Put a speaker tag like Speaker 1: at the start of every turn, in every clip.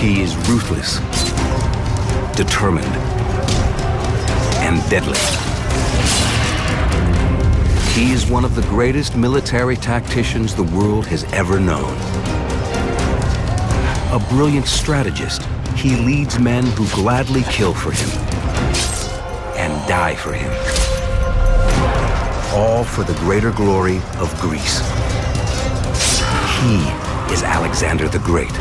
Speaker 1: He is ruthless, determined, and deadly. He is one of the greatest military tacticians the world has ever known. A brilliant strategist, he leads men who gladly kill for him and die for him. All for the greater glory of Greece. He is Alexander the Great.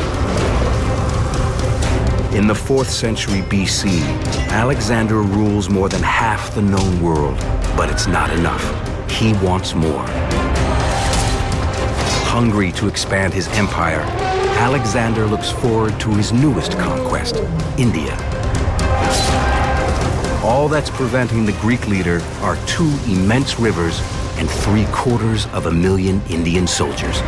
Speaker 1: In the 4th century BC, Alexander rules more than half the known world, but it's not enough. He wants more. Hungry to expand his empire, Alexander looks forward to his newest conquest, India. All that's preventing the Greek leader are 2 immense rivers and 750,000 Indian soldiers.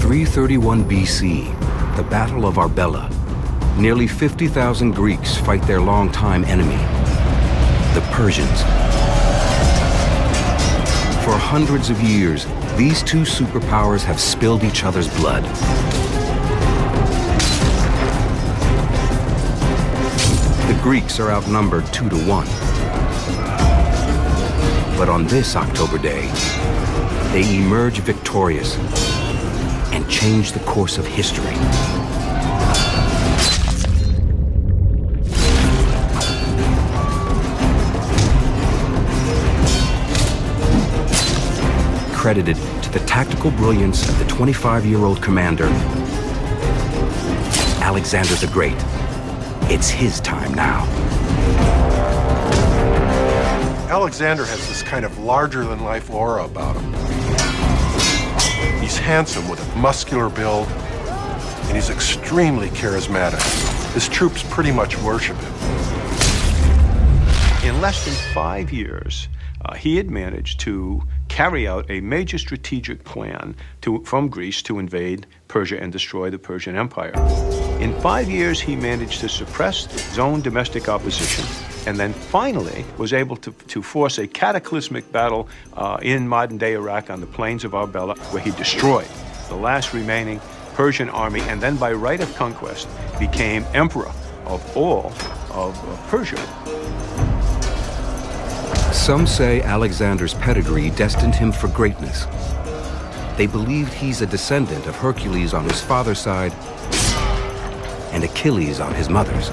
Speaker 1: .331 BC, the Battle of Arbela. Nearly 50,000 Greeks fight their longtime enemy, the Persians. For hundreds of years, these 2 superpowers have spilled each other's blood. The Greeks are outnumbered 2 to 1. But on this October day, they emerge victorious and change the course of history. Credited to the tactical brilliance of the 25-year-old commander, Alexander the Great. It's his time now.
Speaker 2: Alexander has this kind of larger-than-life aura about him. He's handsome with a muscular build, and he's extremely charismatic. His troops pretty much worship him.
Speaker 3: In less than 5 years, he had managed to carry out a major strategic plan from Greece to invade Persia and destroy the Persian Empire. In 5 years, he managed to suppress his own domestic opposition, and then finally was able to force a cataclysmic battle in modern-day Iraq on the plains of Arbela, where he destroyed the last remaining Persian army, and then by right of conquest became emperor of all of Persia.
Speaker 1: Some say Alexander's pedigree destined him for greatness. They believed he's a descendant of Hercules on his father's side and Achilles on his mother's.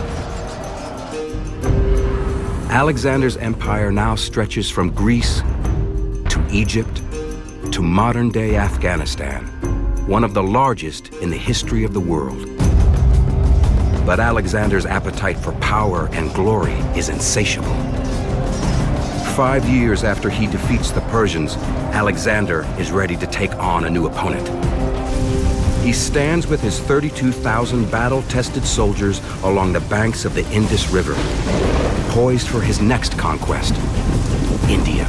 Speaker 1: Alexander's empire now stretches from Greece to Egypt to modern-day Afghanistan, one of the largest in the history of the world. But Alexander's appetite for power and glory is insatiable. 5 years after he defeats the Persians, Alexander is ready to take on a new opponent. He stands with his 32,000 battle-tested soldiers along the banks of the Indus River, poised for his next conquest, India.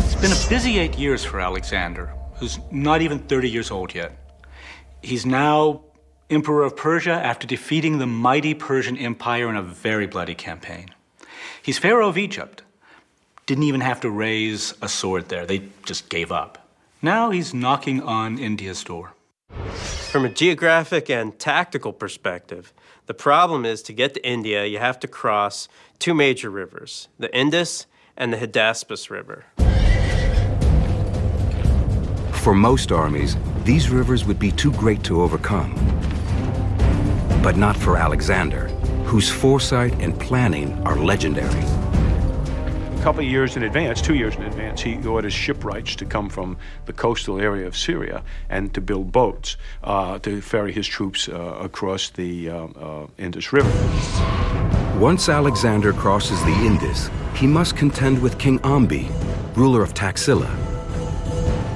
Speaker 4: It's been a busy 8 years for Alexander, who's not even 30 years old yet. He's now Emperor of Persia after defeating the mighty Persian Empire in a very bloody campaign. He's Pharaoh of Egypt. Didn't even have to raise a sword there. They just gave up. Now he's knocking on India's door.
Speaker 5: From a geographic and tactical perspective, the problem is to get to India, you have to cross 2 major rivers, the Indus and the Hydaspes River.
Speaker 1: For most armies, these rivers would be too great to overcome. But not for Alexander, whose foresight and planning are legendary.
Speaker 3: A couple of years in advance, 2 years in advance, he orders shipwrights to come from the coastal area of Syria and to build boats to ferry his troops across the Indus River.
Speaker 1: Once Alexander crosses the Indus, he must contend with King Ambi, ruler of Taxila.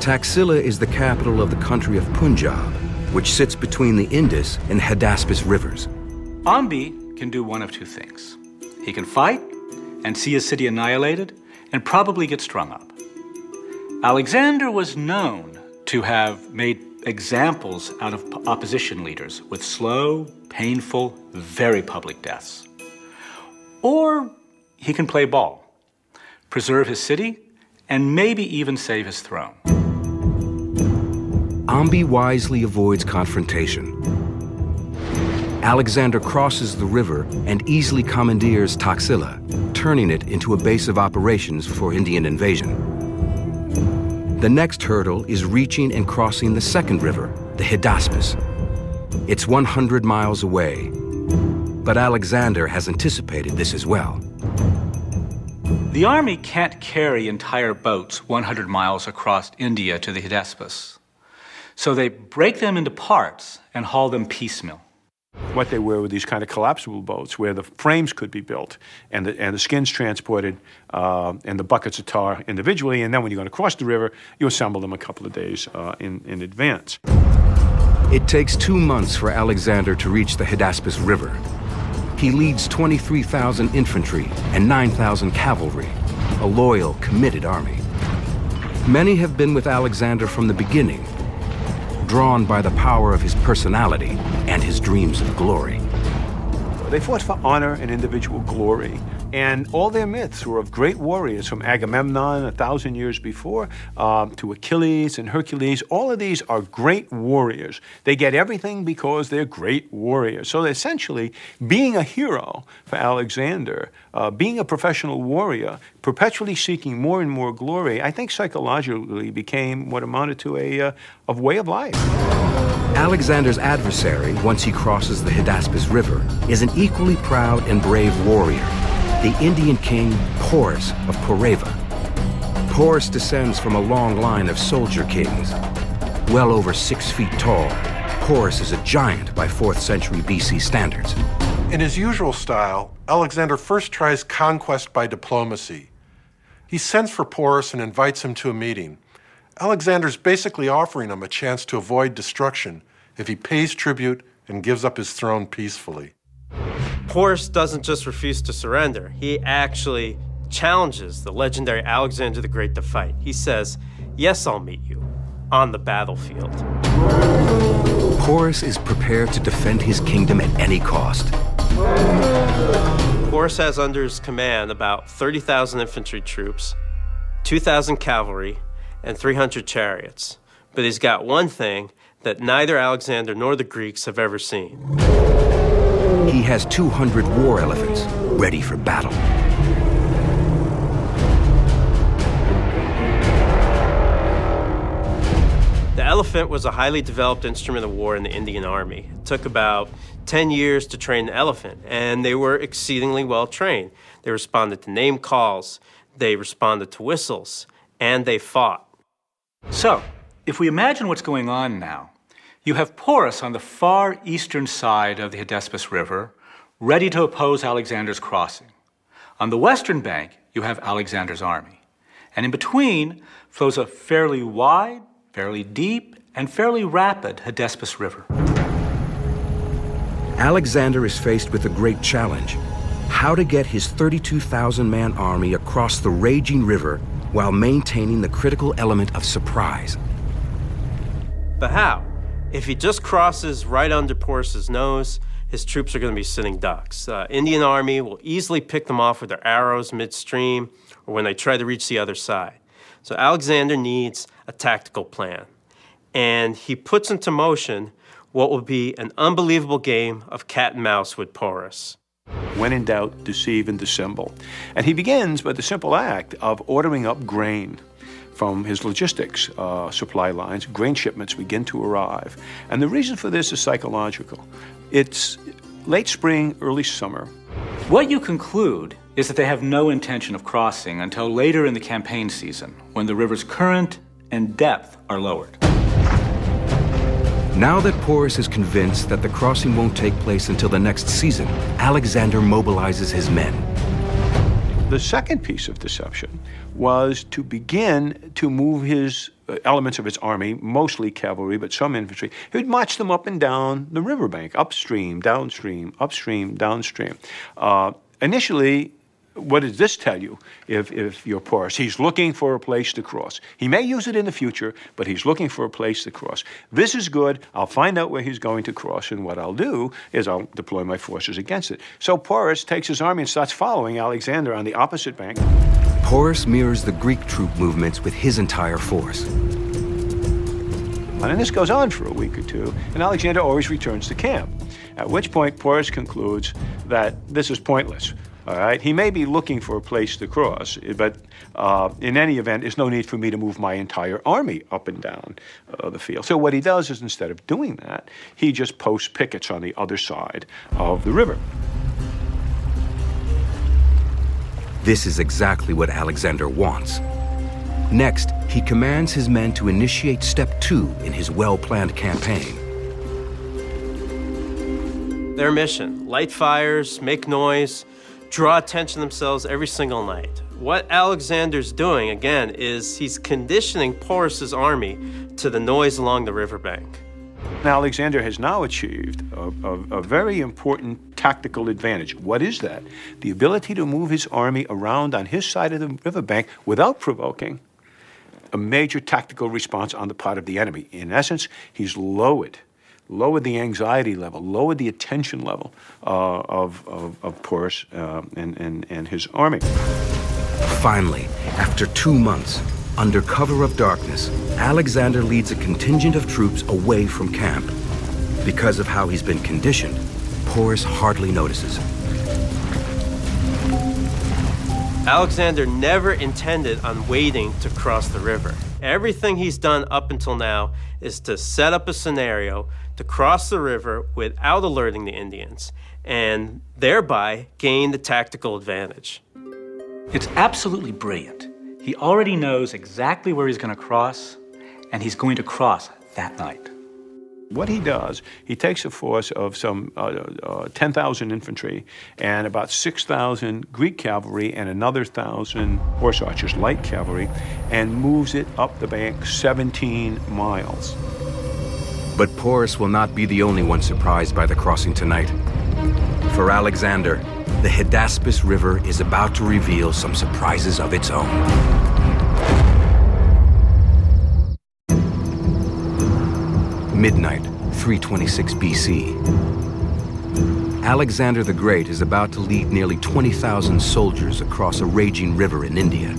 Speaker 1: Taxila is the capital of the country of Punjab, which sits between the Indus and Hydaspes rivers.
Speaker 4: Ambi can do one of 2 things. He can fight and see his city annihilated, and probably get strung up. Alexander was known to have made examples out of opposition leaders with slow, painful, very public deaths. Or he can play ball, preserve his city, and maybe even save his throne.
Speaker 1: Ambi wisely avoids confrontation. Alexander crosses the river and easily commandeers Taxila, turning it into a base of operations for Indian invasion. The next hurdle is reaching and crossing the second river, the Hydaspes. It's 100 miles away, but Alexander has anticipated this as well.
Speaker 4: The army can't carry entire boats 100 miles across India to the Hydaspes. So they break them into parts and haul them piecemeal.
Speaker 3: What they were these kind of collapsible boats where the frames could be built and the skins transported and the buckets of tar individually, and then when you're going to cross the river, you assemble them a couple of days in advance.
Speaker 1: It takes 2 months for Alexander to reach the Hydaspes River. He leads 23,000 infantry and 9,000 cavalry, a loyal, committed army. Many have been with Alexander from the beginning, drawn by the power of his personality and his dreams of glory.
Speaker 3: They fought for honor and individual glory, and all their myths were of great warriors, from Agamemnon 1,000 years before to Achilles and Hercules. All of these are great warriors. They get everything because they're great warriors. So essentially, being a hero for Alexander, being a professional warrior, perpetually seeking more and more glory, I think psychologically became what amounted to a way of life.
Speaker 1: Alexander's adversary, once he crosses the Hydaspes River, is an equally proud and brave warrior, the Indian king Porus of Correva. Porus descends from a long line of soldier kings. Well over 6 feet tall, Porus is a giant by 4th century BC standards.
Speaker 2: In his usual style, Alexander first tries conquest by diplomacy. He sends for Porus and invites him to a meeting. Alexander's basically offering him a chance to avoid destruction if he pays tribute and gives up his throne peacefully.
Speaker 5: Porus doesn't just refuse to surrender. He actually challenges the legendary Alexander the Great to fight. He says, "Yes, I'll meet you on the battlefield."
Speaker 1: Porus is prepared to defend his kingdom at any cost.
Speaker 5: Porus has under his command about 30,000 infantry troops, 2,000 cavalry, and 300 chariots. But he's got one thing that neither Alexander nor the Greeks have ever seen.
Speaker 1: He has 200 war elephants ready for battle.
Speaker 5: The elephant was a highly developed instrument of war in the Indian army. It took about 10 years to train an elephant, and they were exceedingly well trained. They responded to name calls, they responded to whistles, and they fought.
Speaker 4: So, if we imagine what's going on now, you have Porus on the far eastern side of the Hydaspes River, ready to oppose Alexander's crossing. On the western bank, you have Alexander's army. And in between flows a fairly wide, fairly deep, and fairly rapid Hydaspes River.
Speaker 1: Alexander is faced with a great challenge: how to get his 32,000-man army across the raging river while maintaining the critical element of surprise.
Speaker 5: But how? If he just crosses right under Porus's nose, his troops are going to be sitting ducks. The Indian army will easily pick them off with their arrows midstream or when they try to reach the other side. So Alexander needs a tactical plan. And he puts into motion what will be an unbelievable game of cat and mouse with Porus.
Speaker 3: When in doubt, deceive and dissemble. And he begins by the simple act of ordering up grain from his logistics supply lines. Grain shipments begin to arrive. And the reason for this is psychological. It's late spring, early summer.
Speaker 4: What you conclude is that they have no intention of crossing until later in the campaign season, when the river's current and depth are lowered.
Speaker 1: Now that Porus is convinced that the crossing won't take place until the next season, Alexander mobilizes his men.
Speaker 3: The second piece of deception was to begin to move his elements of his army, mostly cavalry, but some infantry. He would march them up and down the riverbank, upstream, downstream, upstream, downstream. Initially, what does this tell you if you're Porus? He's looking for a place to cross. He may use it in the future, but he's looking for a place to cross. This is good. I'll find out where he's going to cross, and what I'll do is I'll deploy my forces against it. So Porus takes his army and starts following Alexander on the opposite bank.
Speaker 1: Porus mirrors the Greek troop movements with his entire force.
Speaker 3: And this goes on for a week or two, and Alexander always returns to camp, at which point Porus concludes that this is pointless. All right, he may be looking for a place to cross, but in any event, there's no need for me to move my entire army up and down the field. So what he does is, instead of doing that, he just posts pickets on the other side of the river.
Speaker 1: This is exactly what Alexander wants. Next, he commands his men to initiate step 2 in his well-planned campaign.
Speaker 5: Their mission: light fires, make noise, draw attention to themselves every single night. What Alexander's doing, again, is he's conditioning Porus's army to the noise along the riverbank.
Speaker 3: Alexander has now achieved a very important tactical advantage. What is that? The ability to move his army around on his side of the riverbank without provoking a major tactical response on the part of the enemy. In essence, he's lowered the anxiety level, lowered the attention level of Porus and his army.
Speaker 1: Finally, after 2 months, under cover of darkness, Alexander leads a contingent of troops away from camp. Because of how he's been conditioned, Porus hardly notices.
Speaker 5: Alexander never intended on waiting to cross the river. Everything he's done up until now is to set up a scenario to cross the river without alerting the Indians, and thereby gain the tactical advantage.
Speaker 4: It's absolutely brilliant. He already knows exactly where he's going to cross, and he's going to cross that night.
Speaker 3: What he does, he takes a force of some 10,000 infantry and about 6,000 Greek cavalry and another 1,000 horse archers, light cavalry, and moves it up the bank 17 miles.
Speaker 1: But Porus will not be the only one surprised by the crossing tonight. For Alexander, the Hydaspes River is about to reveal some surprises of its own. Midnight, 326 BC. Alexander the Great is about to lead nearly 20,000 soldiers across a raging river in India.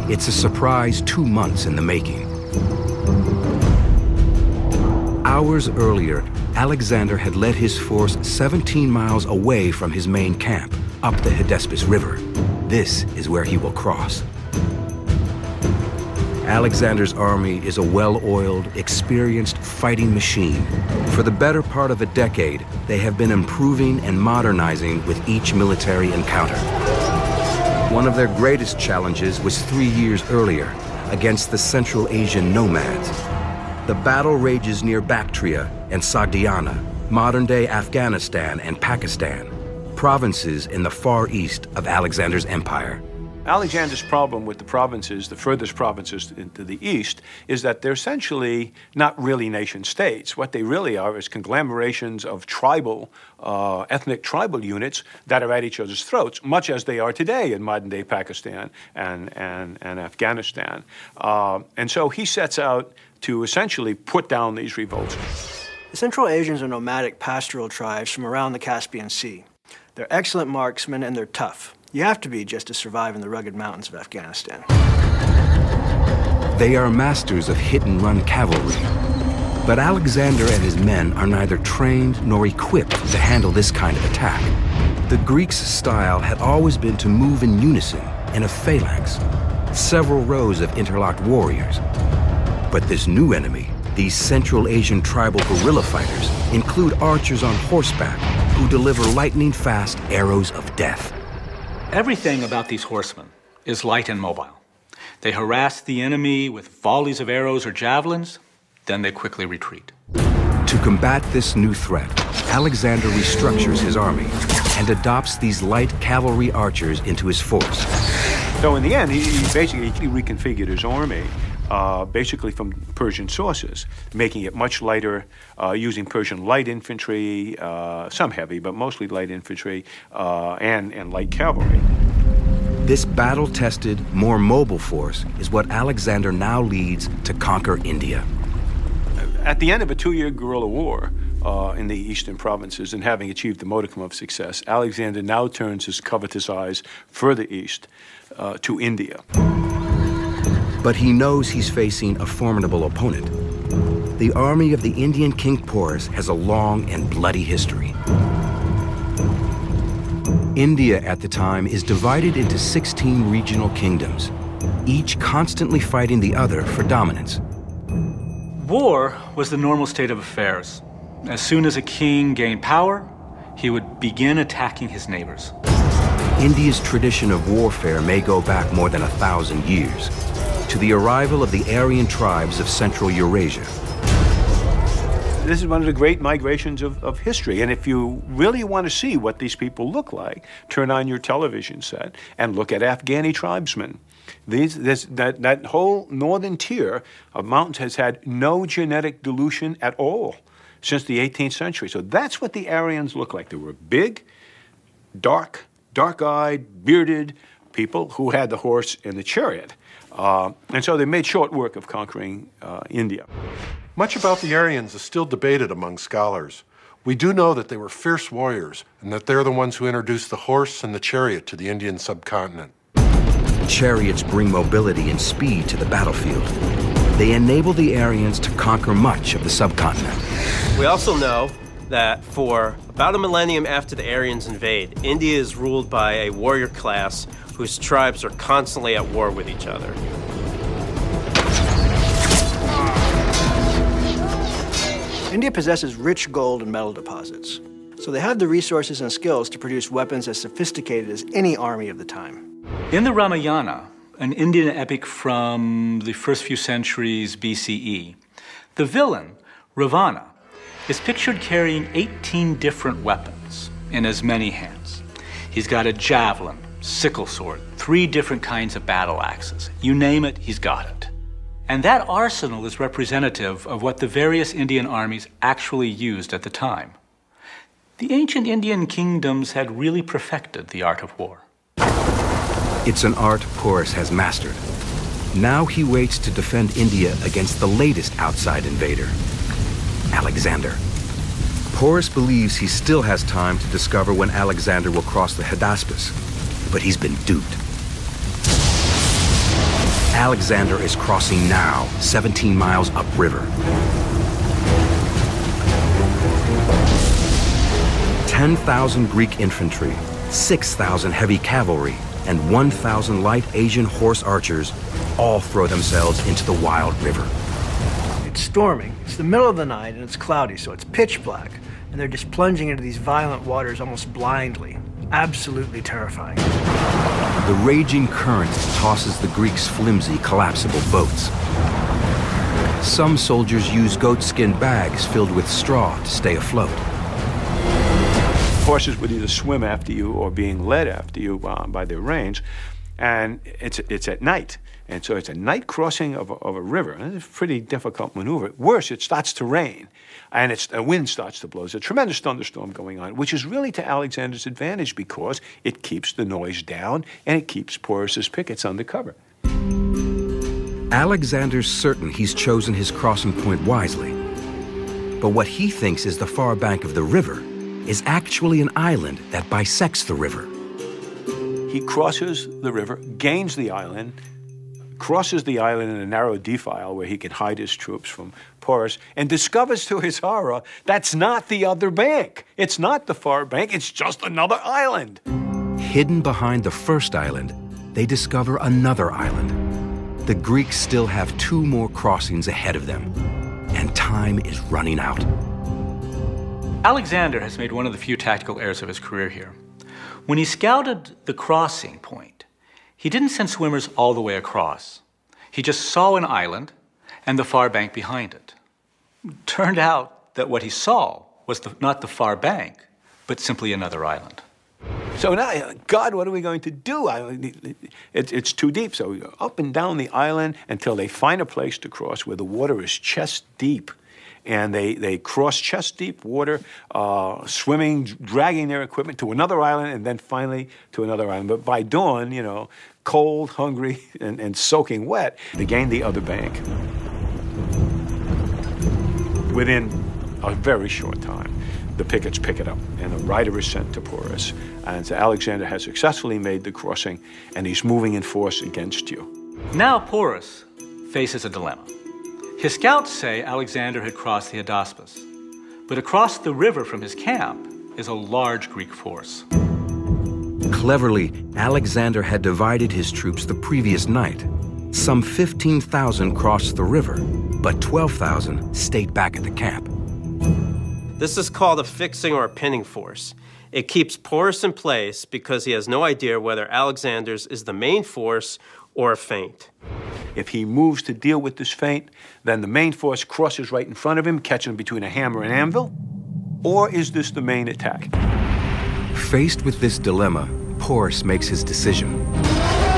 Speaker 1: It's a surprise 2 months in the making. Hours earlier, Alexander had led his force 17 miles away from his main camp, up the Hydaspes River. This is where he will cross. Alexander's army is a well-oiled, experienced fighting machine. For the better part of a decade, they have been improving and modernizing with each military encounter. One of their greatest challenges was 3 years earlier, against the Central Asian nomads. The battle rages near Bactria and Sogdiana, modern-day Afghanistan and Pakistan, provinces in the far east of Alexander's empire.
Speaker 3: Alexander's problem with the provinces, the furthest provinces to the east, is that they're essentially not really nation states. What they really are is conglomerations of tribal, ethnic tribal units that are at each other's throats, much as they are today in modern-day Pakistan and Afghanistan. And so he sets out to essentially put down these revolts.
Speaker 6: The Central Asians are nomadic pastoral tribes from around the Caspian Sea. They're excellent marksmen and they're tough. You have to be just to survive in the rugged mountains of Afghanistan.
Speaker 1: They are masters of hit-and-run cavalry. But Alexander and his men are neither trained nor equipped to handle this kind of attack. The Greeks' style had always been to move in unison, in a phalanx, several rows of interlocked warriors. But this new enemy, these Central Asian tribal guerrilla fighters, include archers on horseback who deliver lightning-fast arrows of death.
Speaker 4: Everything about these horsemen is light and mobile. They harass the enemy with volleys of arrows or javelins, then they quickly retreat.
Speaker 1: To combat this new threat, Alexander restructures his army and adopts these light cavalry archers into his force.
Speaker 3: So in the end, he basically reconfigured his army basically from Persian sources, making it much lighter, using Persian light infantry, some heavy, but mostly light infantry, and light cavalry.
Speaker 1: This battle-tested, more mobile force is what Alexander now leads to conquer India.
Speaker 3: At the end of a 2-year guerrilla war in the eastern provinces and having achieved the modicum of success, Alexander now turns his covetous eyes further east to India.
Speaker 1: But he knows he's facing a formidable opponent. The army of the Indian King Porus has a long and bloody history. India at the time is divided into 16 regional kingdoms, each constantly fighting the other for dominance.
Speaker 4: War was the normal state of affairs. As soon as a king gained power, he would begin attacking his neighbors.
Speaker 1: India's tradition of warfare may go back more than 1,000 years, to the arrival of the Aryan tribes of Central Eurasia.
Speaker 3: This is one of the great migrations of history. And if you really want to see what these people look like, turn on your television set and look at Afghani tribesmen. That whole northern tier of mountains has had no genetic dilution at all since the 18th century. So that's what the Aryans look like. They were big, dark-eyed, bearded people who had the horse and the chariot. And so they made short work of conquering India.
Speaker 2: Much about the Aryans is still debated among scholars. We do know that they were fierce warriors and that they're the ones who introduced the horse and the chariot to the Indian subcontinent.
Speaker 1: Chariots bring mobility and speed to the battlefield. They enable the Aryans to conquer much of the subcontinent.
Speaker 5: We also know that for about a millennium after the Aryans invade, India is ruled by a warrior class whose tribes are constantly at war with each other.
Speaker 6: India possesses rich gold and metal deposits, so they have the resources and skills to produce weapons as sophisticated as any army of the time.
Speaker 4: In the Ramayana, an Indian epic from the first few centuries BCE, the villain, Ravana, is pictured carrying 18 different weapons in as many hands. He's got a javelin, sickle sword, 3 different kinds of battle axes. You name it, he's got it. And that arsenal is representative of what the various Indian armies actually used at the time. The ancient Indian kingdoms had really perfected the art of war.
Speaker 1: It's an art Porus has mastered. Now he waits to defend India against the latest outside invader, Alexander. Porus believes he still has time to discover when Alexander will cross the Hydaspes, but he's been duped. Alexander is crossing now, 17 miles upriver. 10,000 Greek infantry, 6,000 heavy cavalry, and 1,000 light Asian horse archers all throw themselves into the wild river.
Speaker 6: It's storming. It's the middle of the night and it's cloudy, so it's pitch black. And they're just plunging into these violent waters almost blindly. Absolutely terrifying.
Speaker 1: The raging current tosses the Greeks' flimsy, collapsible boats. Some soldiers use goatskin bags filled with straw to stay afloat.
Speaker 3: Horses would either swim after you or being led after you by their reins, and it's at night. And so it's a night crossing of a river. And it's a pretty difficult maneuver. Worse, it starts to rain, and a wind starts to blow. There's a tremendous thunderstorm going on, which is really to Alexander's advantage because it keeps the noise down and it keeps Porus's pickets under cover.
Speaker 1: Alexander's certain he's chosen his crossing point wisely. But what he thinks is the far bank of the river is actually an island that bisects the river.
Speaker 3: He crosses the river, gains the island, crosses the island in a narrow defile where he can hide his troops from Porus, and discovers to his horror that's not the other bank. It's not the far bank, it's just another island.
Speaker 1: Hidden behind the first island, they discover another island. The Greeks still have 2 more crossings ahead of them, and time is running out.
Speaker 4: Alexander has made one of the few tactical errors of his career here. When he scouted the crossing point, he didn't send swimmers all the way across. He just saw an island and the far bank behind it. Turned out that what he saw was not the far bank, but simply another island.
Speaker 3: So now, God, what are we going to do? It's too deep. So we go up and down the island until they find a place to cross where the water is chest deep. And they cross chest deep water, swimming, dragging their equipment to another island, and then finally to another island. But by dawn, you know, cold, hungry, and soaking wet, they gain the other bank. Within a very short time, the pickets pick it up, and a rider is sent to Porus. And so Alexander has successfully made the crossing, and he's moving in force against you.
Speaker 4: Now Porus faces a dilemma. His scouts say Alexander had crossed the Hydaspes, but across the river from his camp is a large Greek force.
Speaker 1: Cleverly, Alexander had divided his troops the previous night. Some 15,000 crossed the river, but 12,000 stayed back at the camp.
Speaker 5: This is called a fixing or a pinning force. It keeps Porus in place because he has no idea whether Alexander's is the main force or a feint.
Speaker 3: If he moves to deal with this feint, then the main force crosses right in front of him, catching him between a hammer and anvil. Or is this the main attack?
Speaker 1: Faced with this dilemma, Porus makes his decision.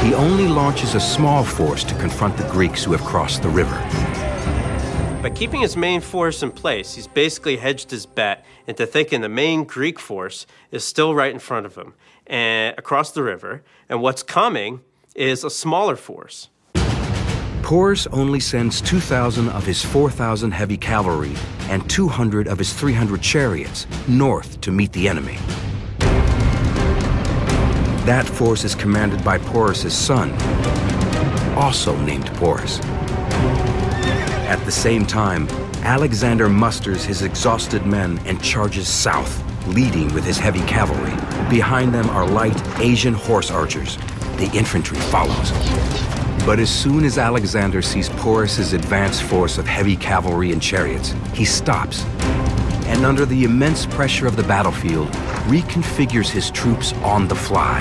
Speaker 1: He only launches a small force to confront the Greeks who have crossed the river.
Speaker 5: By keeping his main force in place, he's basically hedged his bet into thinking the main Greek force is still right in front of him and across the river, and what's coming is a smaller force.
Speaker 1: Porus only sends 2,000 of his 4,000 heavy cavalry and 200 of his 300 chariots north to meet the enemy. That force is commanded by Porus's son, also named Porus. At the same time, Alexander musters his exhausted men and charges south, leading with his heavy cavalry. Behind them are light Asian horse archers. The infantry follows. But as soon as Alexander sees Porus's advance force of heavy cavalry and chariots, he stops, and under the immense pressure of the battlefield, reconfigures his troops on the fly.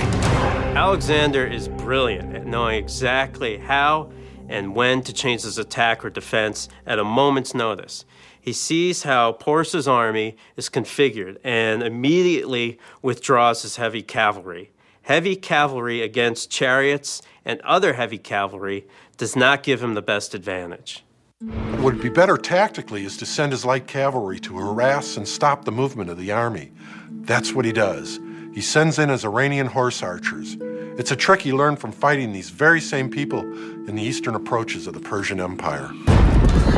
Speaker 5: Alexander is brilliant at knowing exactly how and when to change his attack or defense at a moment's notice. He sees how Porus's army is configured and immediately withdraws his heavy cavalry. Heavy cavalry against chariots and other heavy cavalry does not give him the best advantage.
Speaker 2: What would be better tactically is to send his light cavalry to harass and stop the movement of the army. That's what he does. He sends in his Iranian horse archers. It's a trick he learned from fighting these very same people in the eastern approaches of the Persian Empire.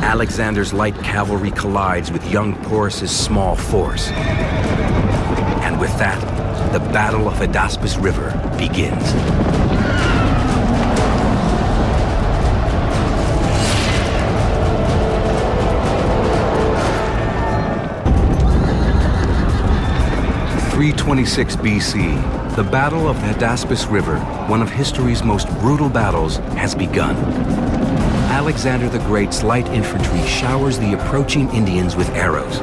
Speaker 1: Alexander's light cavalry collides with young Porus's small force. And with that, the Battle of Hydaspes River begins. (326 BC), the Battle of the Hydaspes River, one of history's most brutal battles, has begun. Alexander the Great's light infantry showers the approaching Indians with arrows.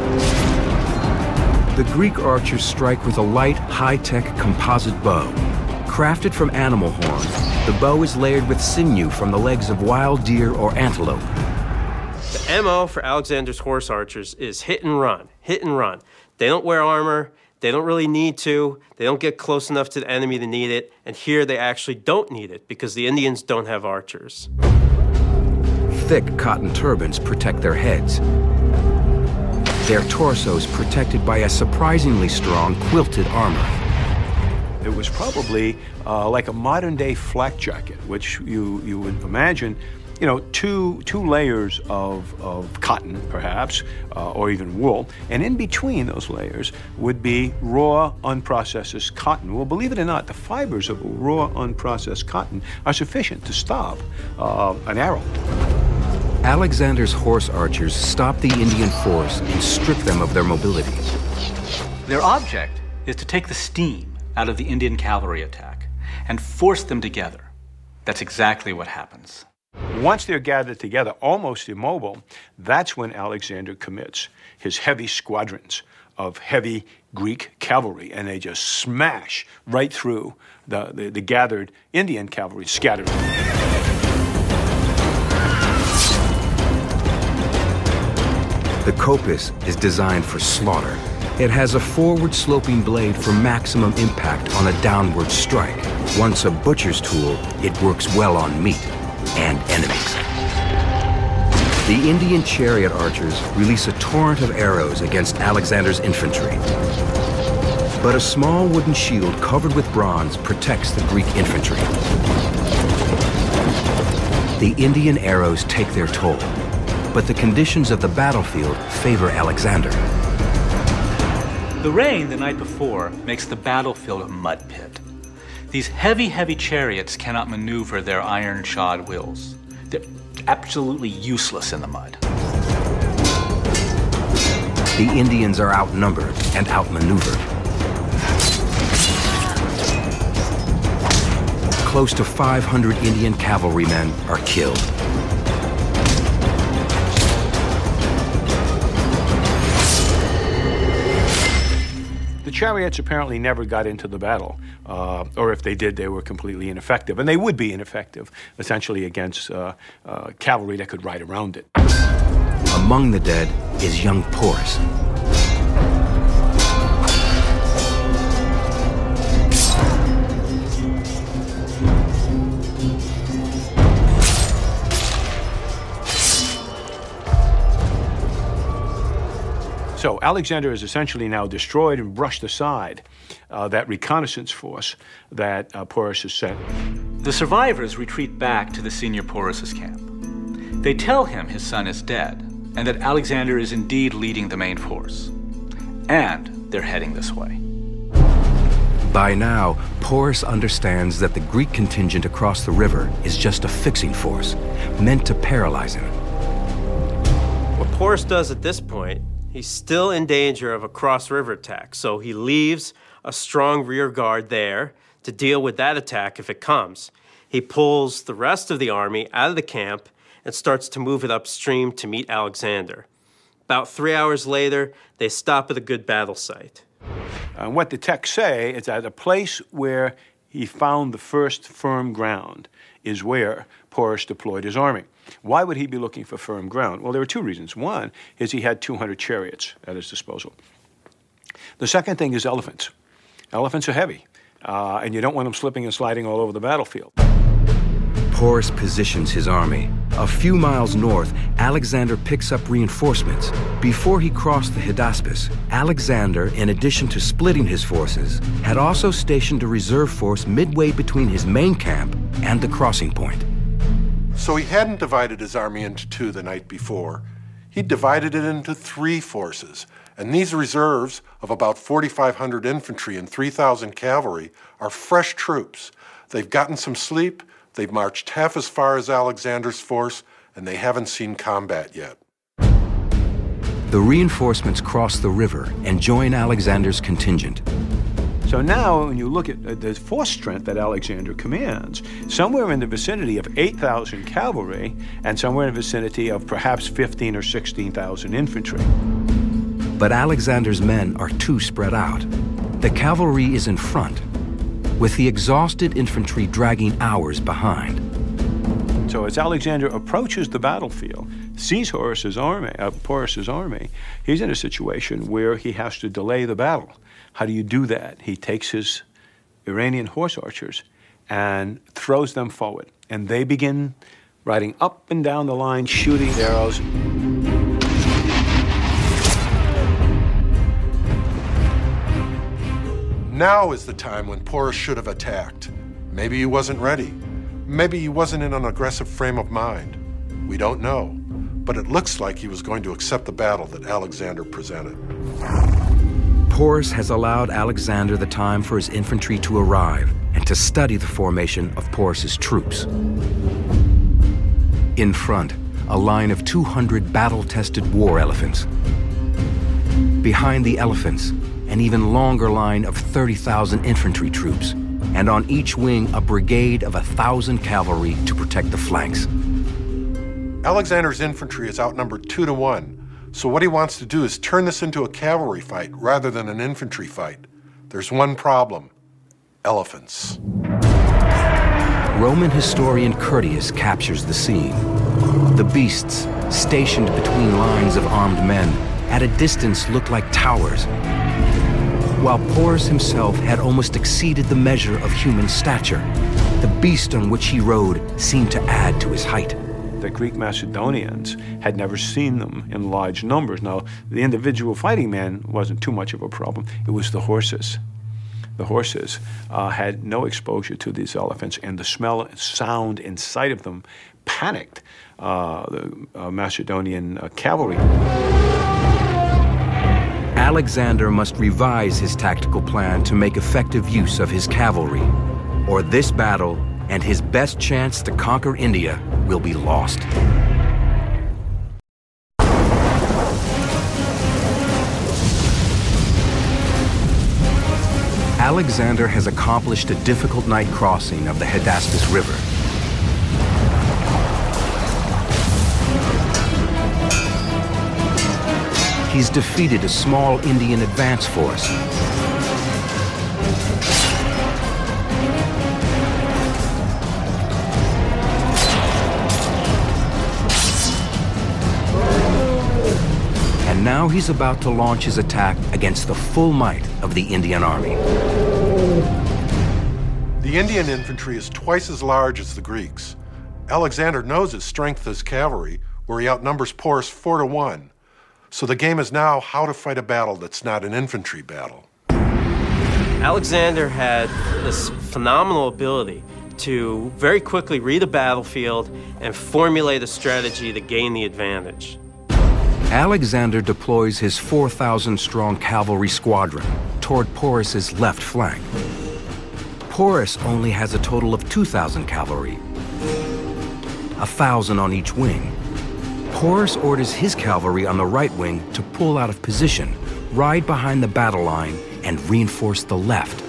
Speaker 1: The Greek archers strike with a light, high-tech composite bow. Crafted from animal horn, the bow is layered with sinew from the legs of wild deer or antelope.
Speaker 5: The MO for Alexander's horse archers is hit and run, hit and run. They don't wear armor. They don't really need to. They don't get close enough to the enemy to need it. And here they actually don't need it because the Indians don't have archers.
Speaker 1: Thick cotton turbans protect their heads. Their torsos protected by a surprisingly strong quilted armor.
Speaker 3: It was probably like a modern-day flak jacket, which you would imagine, you know, two layers of cotton, perhaps, or even wool, and in between those layers would be raw, unprocessed cotton. Well, believe it or not, the fibers of raw, unprocessed cotton are sufficient to stop an arrow.
Speaker 1: Alexander's horse archers stop the Indian force and strip them of their mobility.
Speaker 4: Their object is to take the steam out of the Indian cavalry attack and force them together. That's exactly what happens.
Speaker 3: Once they're gathered together, almost immobile, that's when Alexander commits his heavy squadrons of heavy Greek cavalry, and they just smash right through the gathered Indian cavalry, scattered.
Speaker 1: The Copis is designed for slaughter. It has a forward-sloping blade for maximum impact on a downward strike. Once a butcher's tool, it works well on meat and enemies. The Indian chariot archers release a torrent of arrows against Alexander's infantry. But a small wooden shield covered with bronze protects the Greek infantry. The Indian arrows take their toll, but the conditions of the battlefield favor Alexander.
Speaker 4: The rain the night before makes the battlefield a mud pit. These heavy chariots cannot maneuver their iron-shod wheels. They're absolutely useless in the mud.
Speaker 1: The Indians are outnumbered and outmaneuvered. Close to 500 Indian cavalrymen are killed.
Speaker 3: The chariots apparently never got into the battle, or if they did, they were completely ineffective. And they would be ineffective, essentially, against cavalry that could ride around it.
Speaker 1: Among the dead is young Porus.
Speaker 3: So Alexander has essentially now destroyed and brushed aside that reconnaissance force that Porus has sent.
Speaker 4: The survivors retreat back to the senior Porus's camp. They tell him his son is dead, and that Alexander is indeed leading the main force. And they're heading this way.
Speaker 1: By now, Porus understands that the Greek contingent across the river is just a fixing force, meant to paralyze him.
Speaker 5: What Porus does at this point, he's still in danger of a cross-river attack, so he leaves a strong rear guard there to deal with that attack if it comes. He pulls the rest of the army out of the camp and starts to move it upstream to meet Alexander. About 3 hours later, they stop at a good battle site.
Speaker 3: And what the texts say is that a place where he found the first firm ground is where Porus deployed his army. Why would he be looking for firm ground? Well, there were two reasons. One is he had 200 chariots at his disposal. The second thing is elephants. Elephants are heavy, and you don't want them slipping and sliding all over the battlefield.
Speaker 1: Porus positions his army. A few miles north, Alexander picks up reinforcements. Before he crossed the Hydaspes, Alexander, in addition to splitting his forces, had also stationed a reserve force midway between his main camp and the crossing point.
Speaker 2: So he hadn't divided his army into two the night before. He divided it into three forces, and these reserves of about 4,500 infantry and 3,000 cavalry are fresh troops. They've gotten some sleep, they've marched half as far as Alexander's force, and they haven't seen combat yet.
Speaker 1: The reinforcements cross the river and join Alexander's contingent.
Speaker 3: So now, when you look at the force strength that Alexander commands, somewhere in the vicinity of 8,000 cavalry and somewhere in the vicinity of perhaps 15,000 or 16,000 infantry.
Speaker 1: But Alexander's men are too spread out. The cavalry is in front, with the exhausted infantry dragging hours behind.
Speaker 3: So as Alexander approaches the battlefield, sees Porus's army, he's in a situation where he has to delay the battle. How do you do that? He takes his Iranian horse archers and throws them forward. And they begin riding up and down the line, shooting arrows.
Speaker 2: Now is the time when Porus should have attacked. Maybe he wasn't ready. Maybe he wasn't in an aggressive frame of mind. We don't know. But it looks like he was going to accept the battle that Alexander presented.
Speaker 1: Porus has allowed Alexander the time for his infantry to arrive and to study the formation of Porus's troops. In front, a line of 200 battle-tested war elephants. Behind the elephants, an even longer line of 30,000 infantry troops, and on each wing a brigade of 1,000 cavalry to protect the flanks.
Speaker 2: Alexander's infantry is outnumbered 2 to 1. So what he wants to do is turn this into a cavalry fight rather than an infantry fight. There's one problem: elephants.
Speaker 1: Roman historian Curtius captures the scene. The beasts, stationed between lines of armed men, at a distance look like towers, While Porus himself had almost exceeded the measure of human stature, the beast on which he rode seemed to add to his height.
Speaker 3: The Greek Macedonians had never seen them in large numbers. Now, the individual fighting man wasn't too much of a problem. It was the horses. The horses had no exposure to these elephants, and the smell and sound and sight of them panicked the Macedonian cavalry.
Speaker 1: Alexander must revise his tactical plan to make effective use of his cavalry, or this battle and his best chance to conquer India will be lost. Alexander has accomplished a difficult night crossing of the Hydaspes River. He's defeated a small Indian advance force. And now he's about to launch his attack against the full might of the Indian army.
Speaker 2: The Indian infantry is twice as large as the Greeks. Alexander knows his strength as cavalry, where he outnumbers Porus 4-1. So the game is now how to fight a battle that's not an infantry battle.
Speaker 5: Alexander had this phenomenal ability to very quickly read a battlefield and formulate a strategy to gain the advantage.
Speaker 1: Alexander deploys his 4,000-strong cavalry squadron toward Porus's left flank. Porus only has a total of 2,000 cavalry, 1,000 on each wing. Porus orders his cavalry on the right wing to pull out of position, ride behind the battle line, and reinforce the left.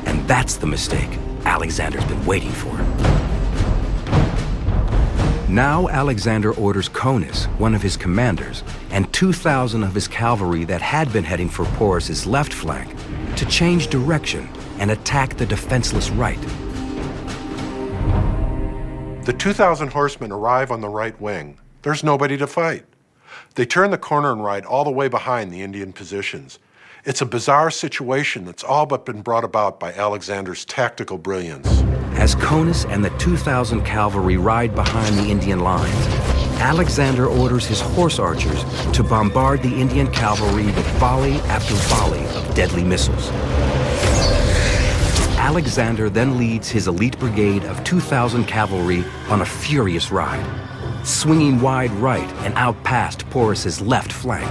Speaker 1: And that's the mistake Alexander's been waiting for. Now Alexander orders Conus, one of his commanders, and 2,000 of his cavalry that had been heading for Porus's left flank to change direction and attack the defenseless right.
Speaker 2: The 2,000 horsemen arrive on the right wing. There's nobody to fight. They turn the corner and ride all the way behind the Indian positions. It's a bizarre situation that's all but been brought about by Alexander's tactical brilliance.
Speaker 1: As Conus and the 2,000 cavalry ride behind the Indian lines, Alexander orders his horse archers to bombard the Indian cavalry with volley after volley of deadly missiles. Alexander then leads his elite brigade of 2,000 cavalry on a furious ride, swinging wide right and out past Porus's left flank.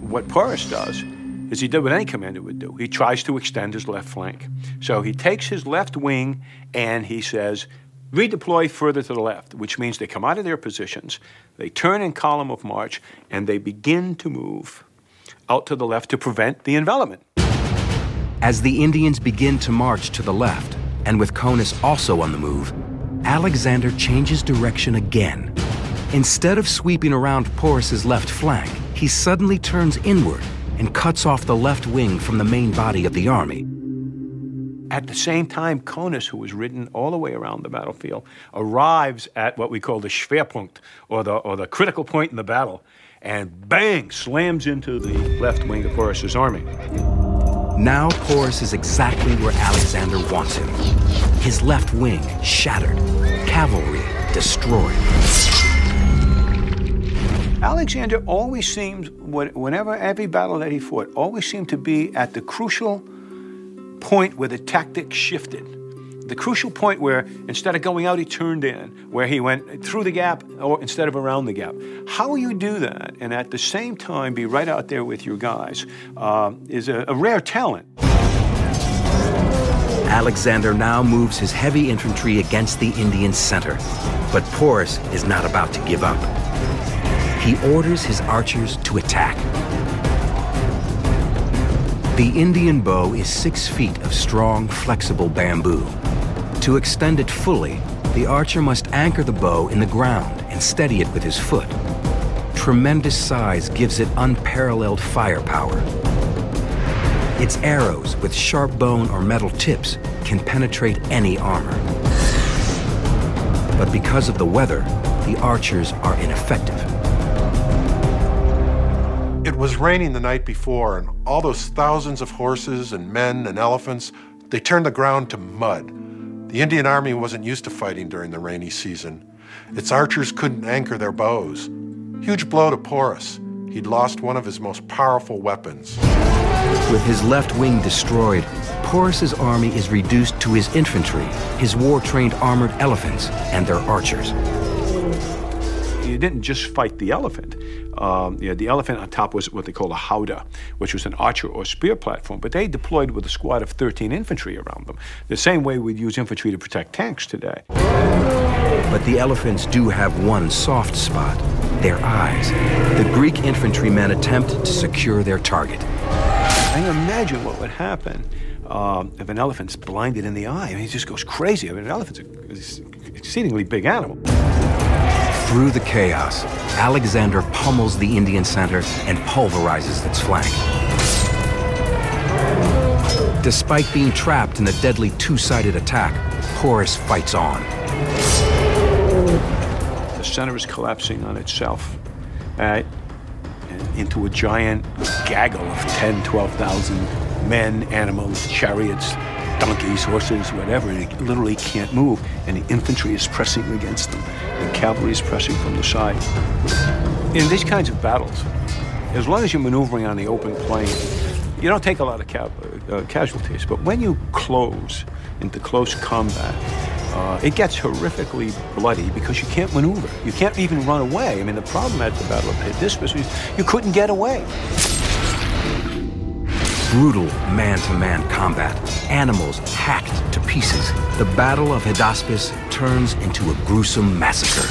Speaker 3: What Porus does is he did what any commander would do. He tries to extend his left flank. So he takes his left wing and he says, redeploy further to the left, which means they come out of their positions, they turn in column of march, and they begin to move out to the left to prevent the envelopment.
Speaker 1: As the Indians begin to march to the left, and with Conus also on the move, Alexander changes direction again. Instead of sweeping around Porus's left flank, he suddenly turns inward and cuts off the left wing from the main body of the army.
Speaker 3: At the same time, Conus, who was ridden all the way around the battlefield, arrives at what we call the Schwerpunkt, or the critical point in the battle, and bang, slams into the left wing of Porus's army.
Speaker 1: Now Porus is exactly where Alexander wants him. His left wing shattered, cavalry destroyed.
Speaker 3: Alexander always seems, whenever every battle that he fought, always seemed to be at the crucial point where the tactic shifted. The crucial point where instead of going out, he turned in, where he went through the gap or instead of around the gap. How you do that and at the same time be right out there with your guys is a rare talent.
Speaker 1: Alexander now moves his heavy infantry against the Indian center, but Porus is not about to give up. He orders his archers to attack. The Indian bow is 6 feet of strong, flexible bamboo. To extend it fully, the archer must anchor the bow in the ground and steady it with his foot. Tremendous size gives it unparalleled firepower. Its arrows with sharp bone or metal tips can penetrate any armor. But because of the weather, the archers are ineffective.
Speaker 2: It was raining the night before, and all those thousands of horses and men and elephants, they turned the ground to mud. The Indian army wasn't used to fighting during the rainy season. Its archers couldn't anchor their bows. Huge blow to Porus. He'd lost one of his most powerful weapons.
Speaker 1: With his left wing destroyed, Porus's army is reduced to his infantry, his war-trained armored elephants, and their archers.
Speaker 3: You didn't just fight the elephant. The elephant on top was what they call a howdah, which was an archer or spear platform, but they deployed with a squad of 13 infantry around them, the same way we'd use infantry to protect tanks today.
Speaker 1: But the elephants do have one soft spot, their eyes. The Greek infantrymen attempt to secure their target.
Speaker 3: I can imagine what would happen if an elephant's blinded in the eye. I mean, he just goes crazy. I mean, an elephant's an exceedingly big animal.
Speaker 1: Through the chaos, Alexander pummels the Indian center and pulverizes its flank. Despite being trapped in a deadly two-sided attack, Porus fights on.
Speaker 3: The center is collapsing on itself into a giant gaggle of 10, 12,000 men, animals, chariots, donkeys, horses, whatever. They literally can't move, and the infantry is pressing against them. The cavalry is pressing from the side. In these kinds of battles, as long as you're maneuvering on the open plain, you don't take a lot of casualties. But when you close into close combat, it gets horrifically bloody because you can't maneuver. You can't even run away. I mean, the problem at the Battle of Hydaspes is you couldn't get away.
Speaker 1: Brutal man-to-man combat, animals hacked to pieces. The Battle of Hydaspes turns into a gruesome massacre.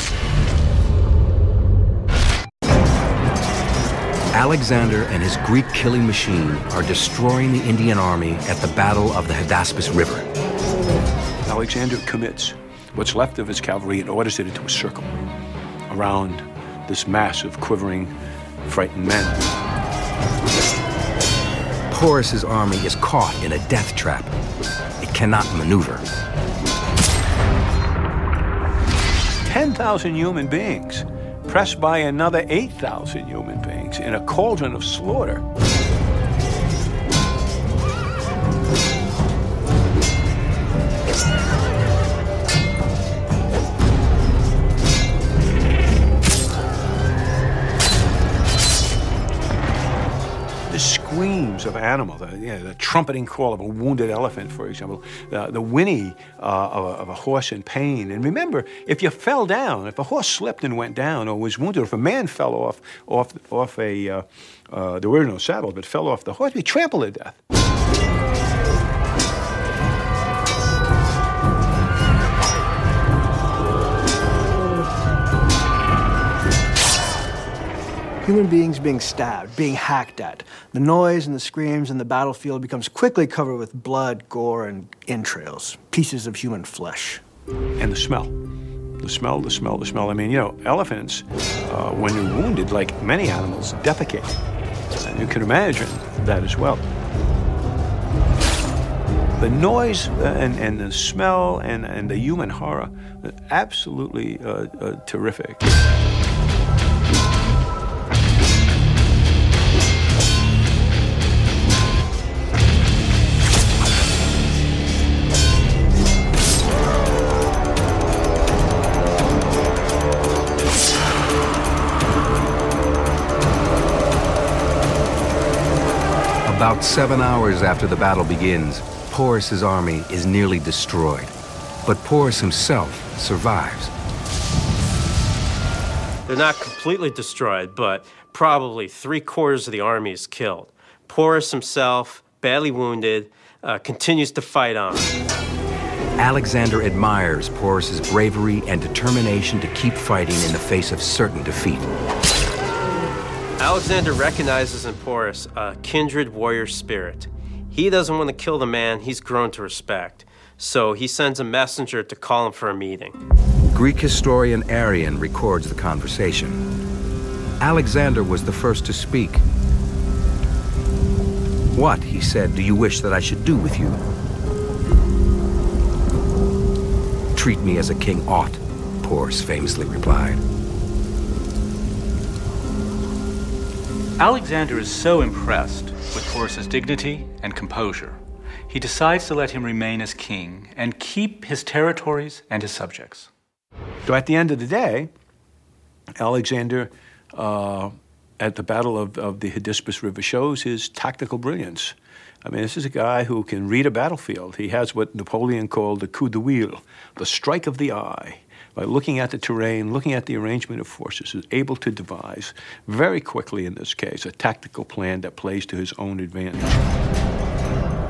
Speaker 1: Alexander and his Greek killing machine are destroying the Indian army at the Battle of the Hydaspes River.
Speaker 3: Alexander commits what's left of his cavalry and orders it into a circle around this mass of quivering, frightened men.
Speaker 1: Porus's army is caught in a death trap. It cannot maneuver.
Speaker 3: 10,000 human beings pressed by another 8,000 human beings in a cauldron of slaughter. The screams of animals, the trumpeting call of a wounded elephant, for example, the whinny of a horse in pain. And remember, if you fell down, if a horse slipped and went down or was wounded, or if a man fell off there were no saddles, but fell off the horse, he'd be trampled to death.
Speaker 6: Human beings being stabbed, being hacked at. The noise and the screams in the battlefield becomes quickly covered with blood, gore, and entrails, pieces of human flesh.
Speaker 3: And the smell. The smell, the smell, the smell. I mean, elephants, when they're wounded, like many animals, defecate. And you can imagine that as well. The noise and the smell and the human horror, absolutely terrific.
Speaker 1: About 7 hours after the battle begins, Porus's army is nearly destroyed. But Porus himself survives.
Speaker 5: They're not completely destroyed, but probably 3/4 of the army is killed. Porus himself, badly wounded, continues to fight on.
Speaker 1: Alexander admires Porus's bravery and determination to keep fighting in the face of certain defeat.
Speaker 5: Alexander recognizes in Porus a kindred warrior spirit. He doesn't want to kill the man he's grown to respect, so he sends a messenger to call him for a meeting.
Speaker 1: Greek historian Arrian records the conversation. Alexander was the first to speak. "What," he said, "do you wish that I should do with you?" "Treat me as a king ought," Porus famously replied.
Speaker 4: Alexander is so impressed with Porus's dignity and composure, he decides to let him remain as king and keep his territories and his subjects.
Speaker 3: So at the end of the day, Alexander, at the Battle of the Hydaspes River, shows his tactical brilliance. I mean, this is a guy who can read a battlefield. He has what Napoleon called the coup de wheel, the strike of the eye. By looking at the terrain, looking at the arrangement of forces, is able to devise, very quickly in this case, a tactical plan that plays to his own advantage.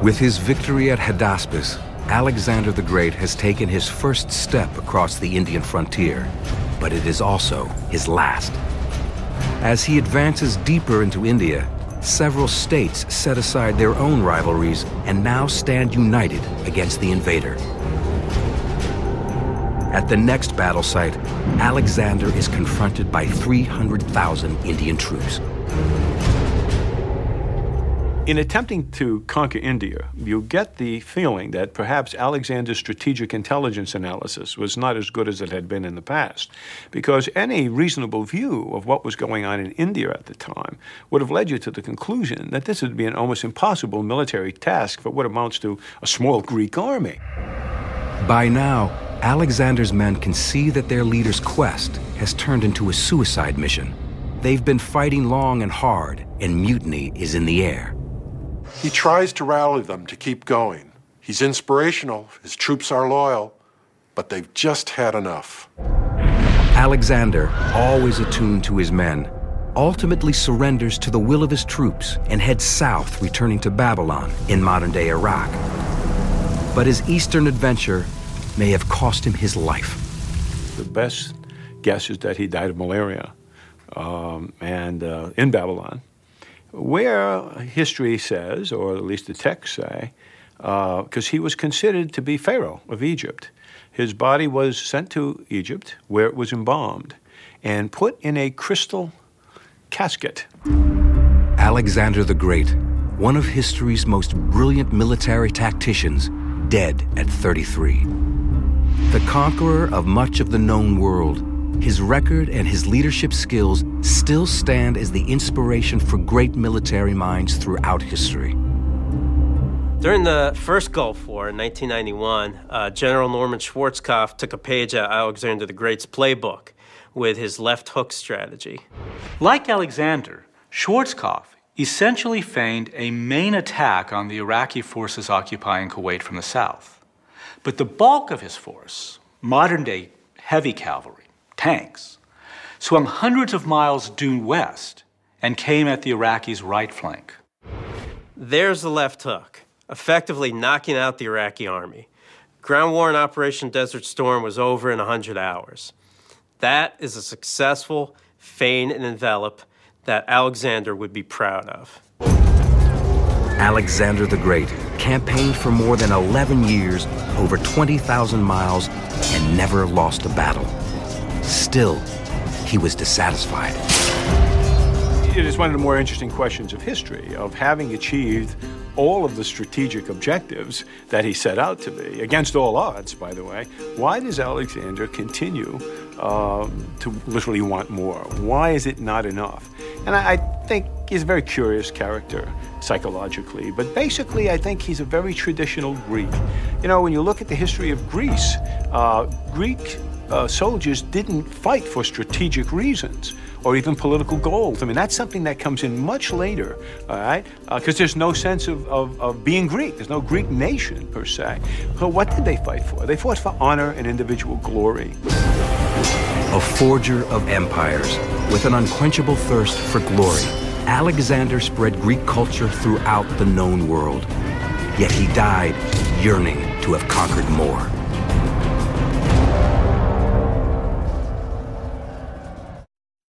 Speaker 1: With his victory at Hydaspes, Alexander the Great has taken his first step across the Indian frontier, but it is also his last. As he advances deeper into India, several states set aside their own rivalries and now stand united against the invader. At the next battle site, Alexander is confronted by 300,000 Indian troops.
Speaker 3: In attempting to conquer India, you get the feeling that perhaps Alexander's strategic intelligence analysis was not as good as it had been in the past, because any reasonable view of what was going on in India at the time would have led you to the conclusion that this would be an almost impossible military task for what amounts to a small Greek army.
Speaker 1: By now, Alexander's men can see that their leader's quest has turned into a suicide mission. They've been fighting long and hard, and mutiny is in the air.
Speaker 2: He tries to rally them to keep going. He's inspirational, his troops are loyal, but they've just had enough.
Speaker 1: Alexander, always attuned to his men, ultimately surrenders to the will of his troops and heads south, returning to Babylon in modern-day Iraq. But his eastern adventure may have cost him his life.
Speaker 3: The best guess is that he died of malaria in Babylon, where history says, or at least the texts say, because he was considered to be Pharaoh of Egypt. His body was sent to Egypt, where it was embalmed, and put in a crystal casket.
Speaker 1: Alexander the Great, one of history's most brilliant military tacticians, dead at 33. The conqueror of much of the known world, his record and his leadership skills still stand as the inspiration for great military minds throughout history.
Speaker 5: During the first Gulf War in 1991, General Norman Schwarzkopf took a page out of Alexander the Great's playbook with his left hook strategy.
Speaker 4: Like Alexander, Schwarzkopf essentially feigned a main attack on the Iraqi forces occupying Kuwait from the south. But the bulk of his force, modern-day heavy cavalry, tanks, swung hundreds of miles due west and came at the Iraqis' right flank.
Speaker 5: There's the left hook, effectively knocking out the Iraqi army. Ground war in Operation Desert Storm was over in 100 hours. That is a successful feign and envelop that Alexander would be proud of.
Speaker 1: Alexander the Great campaigned for more than 11 years, over 20,000 miles, and never lost a battle. Still, he was dissatisfied.
Speaker 3: It is one of the more interesting questions of history, of having achieved all of the strategic objectives that he set out to be, against all odds, by the way. Why does Alexander continue to literally want more? Why is it not enough? And I think he's a very curious character psychologically, but basically I think he's a very traditional Greek. You know, when you look at the history of Greece, Greek soldiers didn't fight for strategic reasons or even political goals. I mean, that's something that comes in much later, all right? Because there's no sense of being Greek. There's no Greek nation, per se. So what did they fight for? They fought for honor and individual glory.
Speaker 1: A forger of empires, with an unquenchable thirst for glory, Alexander spread Greek culture throughout the known world. Yet he died yearning to have conquered more.